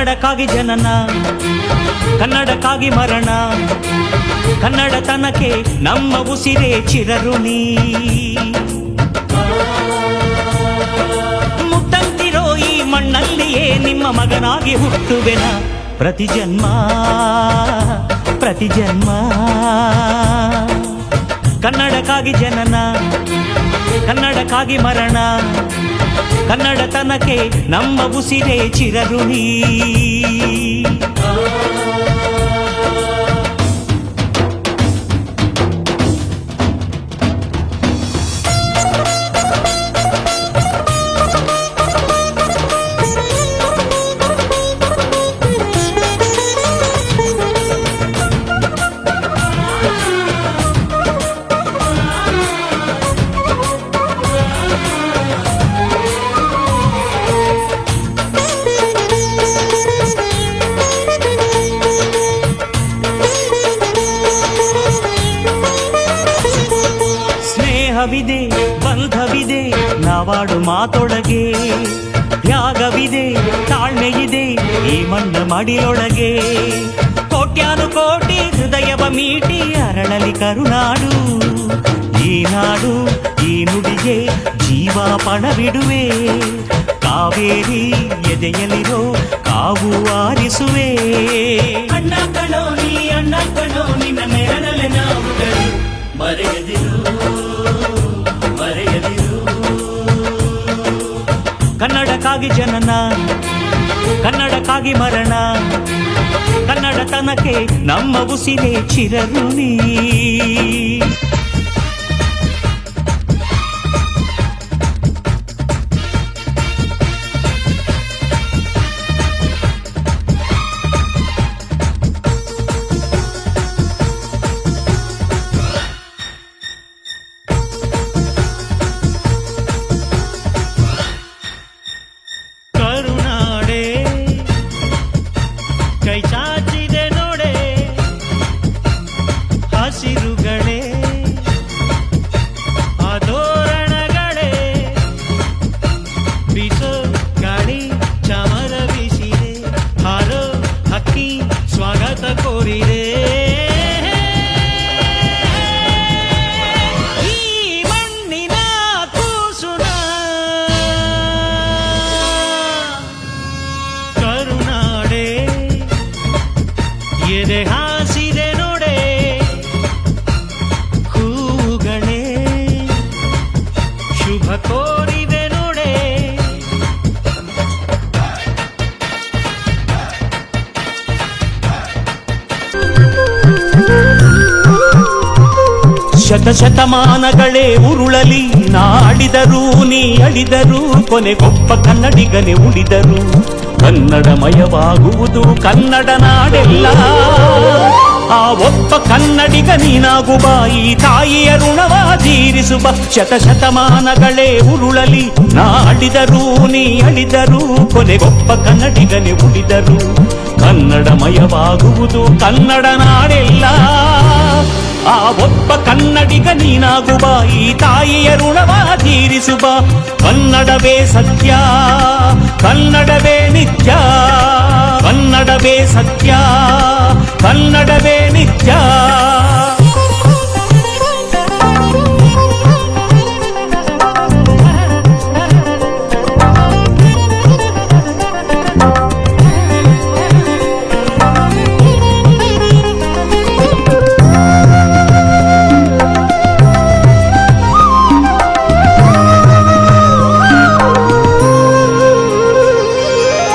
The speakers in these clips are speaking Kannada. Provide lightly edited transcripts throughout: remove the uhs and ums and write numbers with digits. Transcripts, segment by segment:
ಕನ್ನಡಕ್ಕಾಗಿ ಜನನ, ಕನ್ನಡಕ್ಕಾಗಿ ಮರಣ, ಕನ್ನಡತನಕ್ಕೆ ನಮ್ಮ ಉಸಿರೇ ಚಿರಋಣಿ. ಮುಟ್ಟಂತಿರೋ ಈ ಮಣ್ಣಲ್ಲಿಯೇ ನಿಮ್ಮ ಮಗನಾಗಿ ಹುಟ್ಟುವೆನ, ಪ್ರತಿ ಜನ್ಮ ಪ್ರತಿ ಜನ್ಮ. ಕನ್ನಡಕ್ಕಾಗಿ ಜನನ, ಕನ್ನಡಕ್ಕಾಗಿ ಮರಣ, ಕನ್ನಡತನಕ್ಕೆ ನಮ್ಮ ಉಸಿರೇ ಚಿರಋಣಿ. ಸ್ನೇಹವಿದೆ, ಬಂಧವಿದೆ ನಾವಾಡು ಮಾತೊಳಗೆ, ತ್ಯಾಗವಿದೆ, ತಾಳ್ಮೆಯಿದೆ ಈ ಮಣ್ಣ ಮಡಿಯೊಳಗೆ. ಕೋಟ್ಯಾನು ಕೋಟಿ ಹೃದಯವ ಮೀಟಿ ಅರಳಲಿ ಕರುನಾಡು. ಈ ನಾಡು ಈ ನುಡಿಗೆ ಜೀವ ಪಣವಿಡುವೆ, ಕಾವೇರಿ ಎದೆಯಲಿರೋ ಕಾವು ಆರಿಸುವೆ. ಅಣ್ಣ ಕಣೋ ನೀ, ಅಣ್ಣ ಕಣೋ ನಿನ್ನ ನೆರಳಲೆ ನಾವುಗಳು, ಮರೆಯದಿರು ಮರೆಯದಿರು. ಕನ್ನಡಕ್ಕಾಗಿ ಜನನ, ಕನ್ನಡಕ್ಕಾಗಿ ಮರಣ, ಕನ್ನಡತನಕ್ಕೆ ನಮ್ಮ ಉಸಿರೇ ಚಿರಋಣಿ. ಕೈ ಚಾಚಿದೆ ನೋಡೆ ಹಸಿರುಗಳೇ, ಆದೋರಣಗಳೇ, ಬೀಸೋ ಗಾಳಿ ಚಾಮರ ಬೀಸಿದೆ, ಹಾರೋ ಹಕ್ಕಿ ಸ್ವಾಗತ ಕೋರಿದೆ. ಈ ಮಣ್ಣಿನ ಕೂಸುನ ಕರುನಾಡೆ ಎದೆ ಹಾಸಿದೆ ನೋಡೆ, ಹೂಗಳೇ ಶುಭ ಕೋರಿದೆ ನೋಡೆ. ಶತಶತಮಾನಗಳೇ ಉರುಳಲಿ ನಾಡಿದರು, ನೀ ಅಳಿದರು, ಕೊನೆಗೊಬ್ಬ ಕನ್ನಡಿಗನೆ ಉಳಿದರು. ಕನ್ನಡಮಯವಾಗುವುದು ಕನ್ನಡ ನಾಡೆಲ್ಲ, ಆ ಒಬ್ಬ ಕನ್ನಡಿಗ ನೀನಾಗುವ, ಈ ತಾಯಿಯ ಋಣವ ತೀರಿಸುವ. ಶತಶತಮಾನಗಳೇ ಉರುಳಲಿ ನಾಡಿದರು, ನೀ ಅಳಿದರು, ಕೊನೆಗೊಬ್ಬ ಕನ್ನಡಿಗನೆ ಉಳಿದರು. ಕನ್ನಡಮಯವಾಗುವುದು ಕನ್ನಡ ನಾಡೆಲ್ಲ, ಆ ಒಬ್ಬ ಕನ್ನಡಿಗ ನೀನಾಗುವ, ಈ ತಾಯಿಯ ಋಣವ ತೀರಿಸುವ. ಕನ್ನಡವೇ ಸತ್ಯ, ಕನ್ನಡವೇ ನಿತ್ಯ, ಕನ್ನಡವೇ ಸತ್ಯ, ಕನ್ನಡವೇ ನಿತ್ಯ.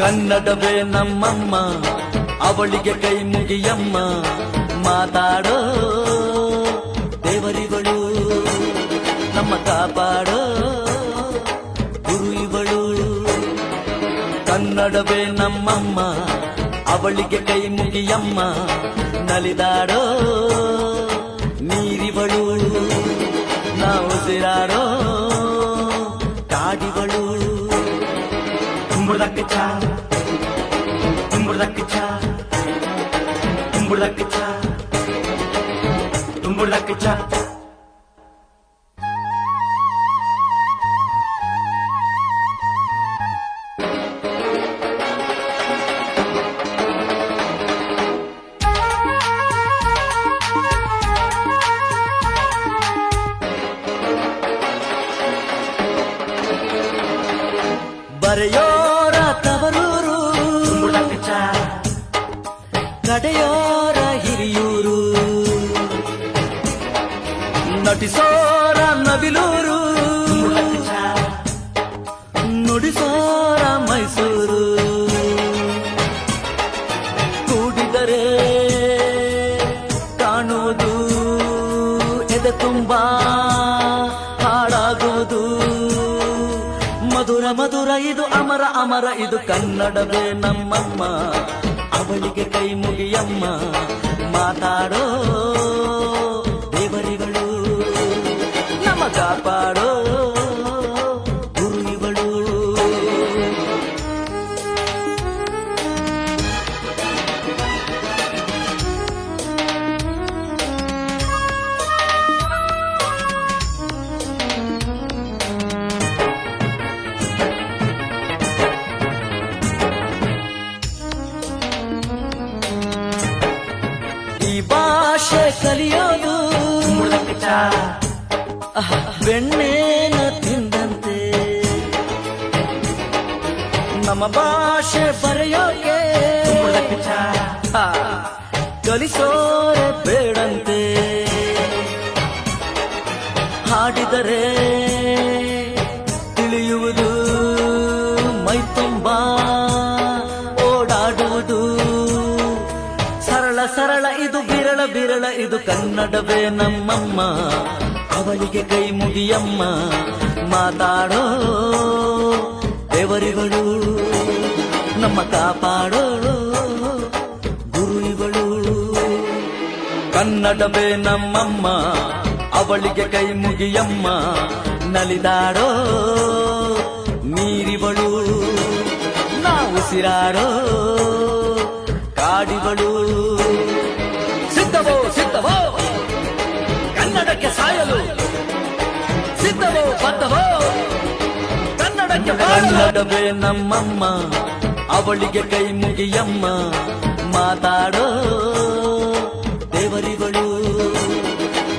ಕನ್ನಡವೇ ನಮ್ಮಮ್ಮ, ಅವಳಿಗೆ ಕೈ ಮುಗಿಯಮ್ಮ. ಮಾತಾಡೋ ದೇವರಿಗಳು, ನಮ್ಮ ಕಾಪಾಡೋ ಗುರು ಇವಳು. ಕನ್ನಡವೇ ನಮ್ಮಮ್ಮ, ಅವಳಿಗೆ ಕೈ ಮುಗಿಯಮ್ಮ. ನಲಿದಾಡೋ ನೀರಿವಳು, ನಾವು ಉಸಿರಾಡೋ ಕಾಡಿವಳು. ತುಂಬುದಕ್ಕೆ ತುಂಬುದಕ್ಕೆ ತುಂಬುದಕ್ಕೆ ತುಂಬುದಕ್ಕೆ ಮರೆಯೋರ ತವರೂರು ಕಡೆಯೋರ ಹಿರಿಯೂರು ನಟಿಸೋರ ನವಿಲೂರು ನುಡಿಸೋರ ಮೈಸೂರು ಕೂಡಿದರೆ ಕಾಣುವುದು ಎದೆ ತುಂಬಾ ಹಾಡಾಗುವುದು ಮಧುರ ಮಧುರ ಇದು ಅಮರ ಅಮರ ಇದು ಕನ್ನಡವೇ ನಮ್ಮಮ್ಮ ಅವಳಿಗೆ ಕೈ ಮುಗಿಯಮ್ಮ ಮಾತಾಡೋ ದೇವರಿಗಳು ನಮ್ಮ ಕಾಪಾಡೋ ಗುರು ಇವಳು ಈ ಭಾಷೆ ಕಲಿಯೋದು ಬೆಣ್ಣೆನ ತಿಂದಂತೆ ನಮ್ಮ ಭಾಷೆ ಬರೆಯೋಕೆ ಕಲಿಸೋರೆ ಬೇಡಂತೆ ಹಾಡಿದರೆ ತಿಳಿಯುವುದು ಮೈ ತುಂಬಾ ಓಡಾಡುವುದು ಸರಳ ಸರಳ ಇದು ಬಿರಳ ಬಿರಳ ಇದು ಕನ್ನಡವೇ ನಮ್ಮಮ್ಮ ಅವಳಿಗೆ ಕೈ ಮುಗಿಯಮ್ಮ ಮಾತಾಡೋ ದೇವರಿಗಳು ನಮ್ಮ ಕಾಪಾಡೋ ಗುರು ಇವಳು ಕನ್ನಡವೇ ನಮ್ಮಮ್ಮ ಅವಳಿಗೆ ಕೈ ಮುಗಿಯಮ್ಮ ನಲಿದಾಡೋ ನೀರಿವಳು ನಾವು ಉಸಿರಾಡೋ ಕಾಡಿಗಳು ಸಿದ್ಧವೋ ಸಿದ್ಧವೋ ಕನ್ನಡಕ್ಕೆ ಸಾಯಲು ಸಿದ್ಧವೋ ಬದ್ಧವೋ ಕನ್ನಡಕ್ಕೆ ಕನ್ನಡವೇ ನಮ್ಮಮ್ಮ ಅವಳಿಗೆ ಕೈ ಮುಗಿಯಮ್ಮ ಮಾತಾಡೋ ದೇವರಿಗಳು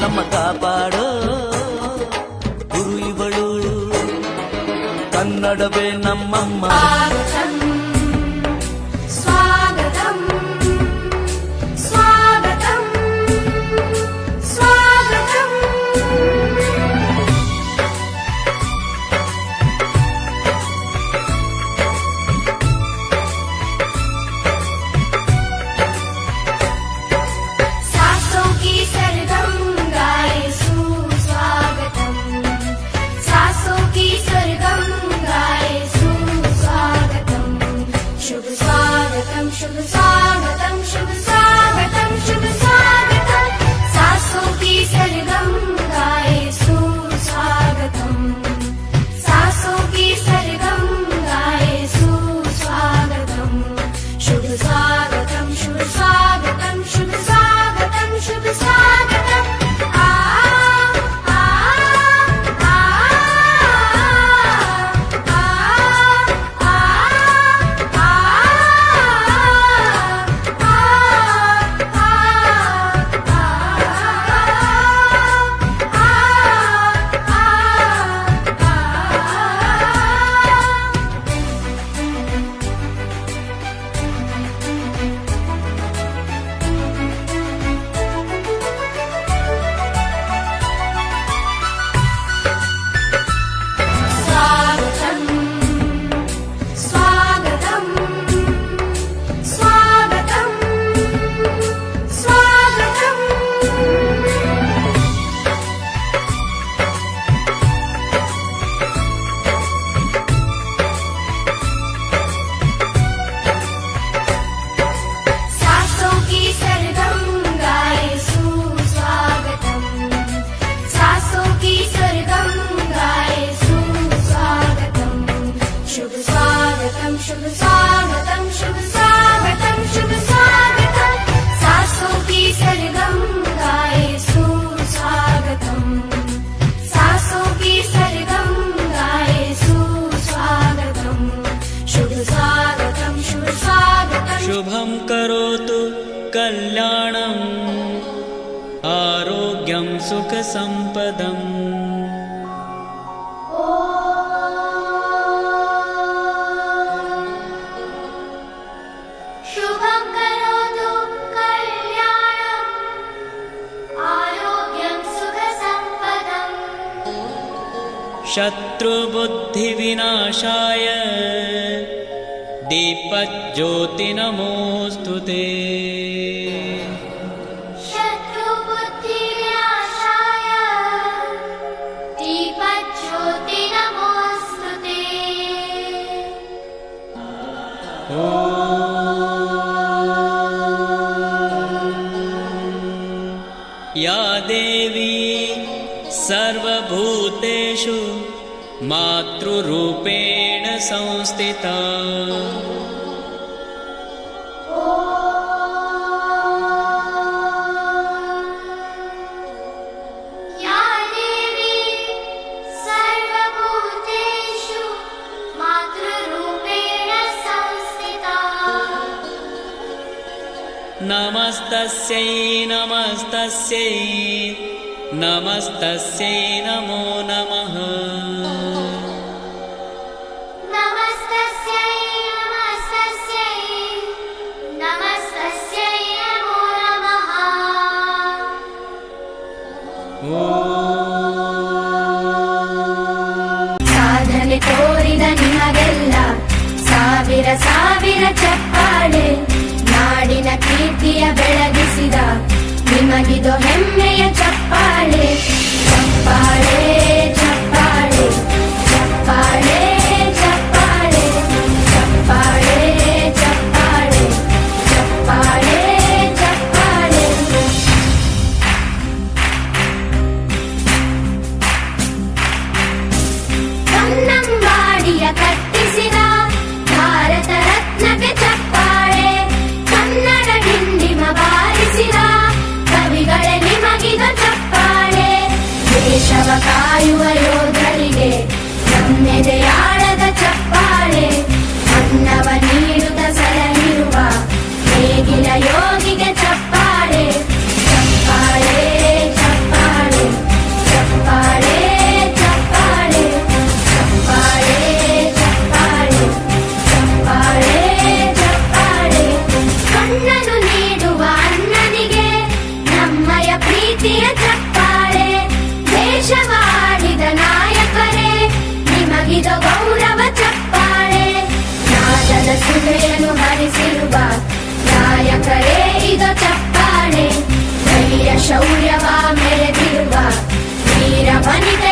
ನಮ್ಮ ಕಾಪಾಡೋ ಗುರು ಇವಳು ಕನ್ನಡವೇ ನಮ್ಮಮ್ಮ स्वागतं स्वागतं स्वागतम् सासों की सरगम गाए सुस्वागतम् सासों की सरगम गाए सुस्वागतम् शुभ स्वागतम् शुभ स्वागतम् शुभ स्वागतम् शुभ स्वागतम् सासों की सरगम गाए सुस्वागतम् सासों की सरगम गाए सुस्वागतम् शुभ स्वागतम् शुभ स्वागतम् शुभ स्वागतम् शुभ स्वागतम् आ आ आ स्वागतम् स्वागतम् स्वागतम् सासों की सरगम गाए सुस्वागतम् सासों की सरगम गाए सुस्वागतम् शुभ स्वागतम् शुभ स्वागतम् शुभ स्वागतम् शुभ स्वागतम् सासों की सरगम गाए सुस्वागतम् सासों की सरगम गाए सुस्वागतम् शुभ स्वागतम् शुभ स्वागतम् शुभं करोतु कल्याणम् आरोग्यं सुखसम्पदम् ॐ शत्रुबुद्धिविनाशाय दीपज्योति नमोऽस्तु ते। शत्रुबुद्धिविनाशाय दीपज्योति नमोऽस्तु ते। या देवी सर्वभूतेषु मातृरूपेण संस्थिता या देवी सर्वभूतेषु मातृरूपेण संस्थिता नमस्तस्यै नमस्तस्यै नमस्तस्यै नमो नमः। नमस्तस्यै नमस्तस्यै नमस्तस्यै नमो नमः। ಸಾಧನೆ ತೋರಿದ ನಿಮಗೆಲ್ಲ ಸಾವಿರ ಸಾವಿರ ಚಪ್ಪಾಳೆ, ನಾಡಿನ ಕೀರ್ತಿಯ ಬೆಳಗಿಸಿದ ನಿಮಗಿದು ಹೆಮ್ಮೆಯ ಚಪ್ಪಾಳೆ. ಚಪ್ಪಾಳೆ ಚಪ್ಪಾಳೆ ಚಪ್ಪಾಳೆ ಚಪ್ಪಾಳೆ ಚಪ್ಪಾಳೆ ಚಪ್ಪಾಳೆ ಚಪ್ಪಾಳೆ ಚಪ್ಪಾಳೆ. ಕನ್ನಂಬಾಡಿಯ ಕಟ್ಟಿಸಿದ ಭಾರತ ರತ್ನಕ್ಕೆ ಚಪ್ಪಾಳೆ. ಕನ್ನಡ ಡಿಂಡಿಮ ಬಾರಿಸಿದ ಕವಿಗಳೇ ನಿಮಗಿದ ಚಪ್ಪಾಳೆ. ದೇಶವ ಕಾಯುವ ಯೋಧರಿಗೆ ನಮ್ಮೆದೆಯಾಳದ ಚಪ್ಪಾಳೆ. ಅನ್ನವ ನೀಡುತ್ತ ಸಲಹಿರುವ ನೇಗಿಲ ಯೋಗಿಗೆ ಚಪ್ಪಾಳೆ. ಚಪ್ಪಾಳೆ ಚಪ್ಪಾಳೆ ಚಪ್ಪಾಳೆ ಚಪ್ಪಾಳೆ ಚಪ್ಪಾಳೆ ಚಪ್ಪಾಳೆ ಚಪ್ಪಾಳೆ ಚಪ್ಪಾಳೆ. ಕಣ್ಣನು ನೀಡುವ ಅಣ್ಣನಿಗೆ ನಮ್ಮಯ ಪ್ರೀತಿಯ ಚಪ್ಪಾಳೆ. ದೇಶವಾಡಿದ ನಾಯಕರೇ ನಿಮಗಿದ ಗೌರವ ಚಪ್ಪಾಳೆ. ನಾದದ ಸುಧೆಯನ್ನು ಹರಿಸಿರುವ ನಾಯಕರೇ ಇದು ಚಪ್ಪಾಳೆ. ಧೈರ್ಯ ಶೌರ್ಯವ ಮೆರೆದಿರುವ ವೀರ ವನಿತೆ